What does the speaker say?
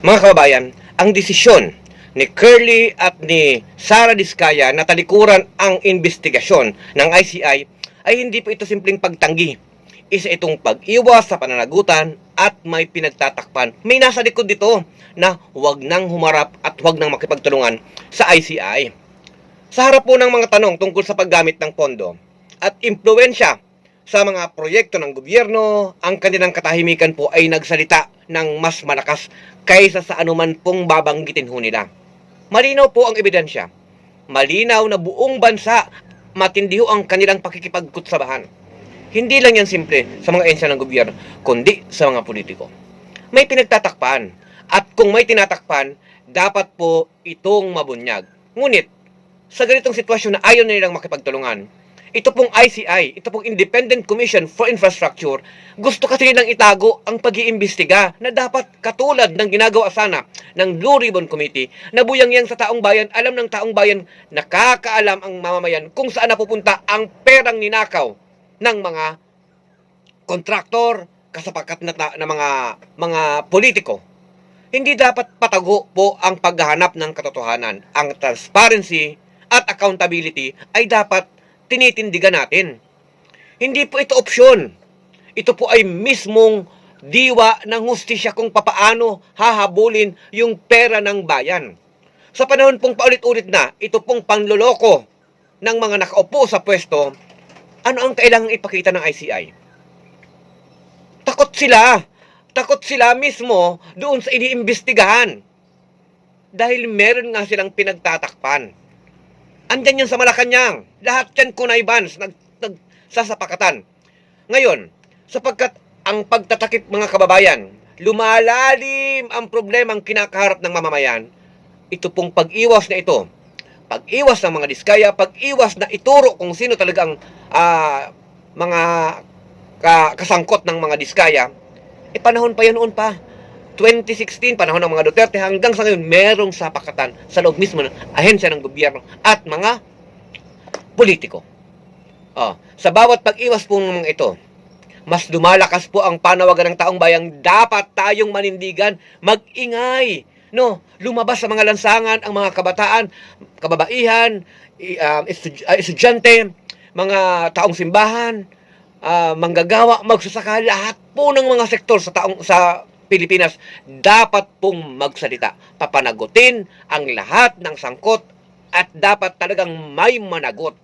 Mga kababayan, ang desisyon ni Curly at ni Sara Diskaya na talikuran ang investigasyon ng ICI ay hindi po ito simpleng pagtanggi. Isa itong pag-iwas sa pananagutan at may pinagtatakpan. May nasa likod dito na huwag nang humarap at huwag nang makipagtulungan sa ICI. Sa harap po ng mga tanong tungkol sa paggamit ng pondo at impluensya sa mga proyekto ng gobyerno, ang kanilang katahimikan po ay nagsalita ng mas malakas kaysa sa anuman pong babanggitin ho nila. Malinaw po ang ebidensya. Malinaw na buong bansa matindi ho ang kanilang pakikipagkutsabahan. Hindi lang yan simple sa mga ensya ng gobyerno, kundi sa mga politiko. May pinagtatakpan. At kung may tinatakpan, dapat po itong mabunyag. Ngunit, sa ganitong sitwasyon na ayaw na nilang makipagtulungan, ito pong ICI, ito pong Independent Commission for Infrastructure, gusto kasi nilang itago ang pag-iimbestiga na dapat katulad ng ginagawa sana ng Blue Ribbon Committee na buyang-yang sa taong bayan, alam ng taong bayan, nakakaalam ang mamamayan kung saan napupunta ang perang ninakaw ng mga kontraktor, kasapakat na mga politiko. Hindi dapat patago po ang paghahanap ng katotohanan. Ang transparency at accountability ay dapat tinitindigan natin. Hindi po ito opsyon. Ito po ay mismong diwa ng hustisya kung papaano hahabulin yung pera ng bayan. Sa panahon pong paulit-ulit na, ito pong panloloko ng mga nakaupo sa pwesto, ano ang kailangang ipakita ng ICI? Takot sila. Takot sila mismo doon sa iniimbestigahan. Dahil meron nga silang pinagtatakpan. Andyan yan sa Malacanang. Lahat yan connivanced, nagsasapakatan. Ngayon, sapagkat ang pagtatakip mga kababayan, lumalalim ang problemang kinakaharap ng mamamayan, ito pong pag-iwas na ito, pag-iwas ng mga Diskaya, pag-iwas na ituro kung sino talagang mga kasangkot ng mga Diskaya, panahon pa yan noon pa. 2016, panahon ng mga Duterte, hanggang sa ngayon, merong sapakatan sa loob mismo ng ahensya ng gobyerno at mga politiko. Sa bawat pag-iwas po ng mga ito, mas lumalakas po ang panawagan ng taong bayang dapat tayong manindigan, mag-ingay, no? Lumabas sa mga lansangan ang mga kabataan, kababaihan, estudyante, mga taong simbahan, manggagawa, magsasaka, lahat po ng mga sektor sa Pilipinas dapat pong magsalita. Papanagutin ang lahat ng sangkot at dapat talagang may managot.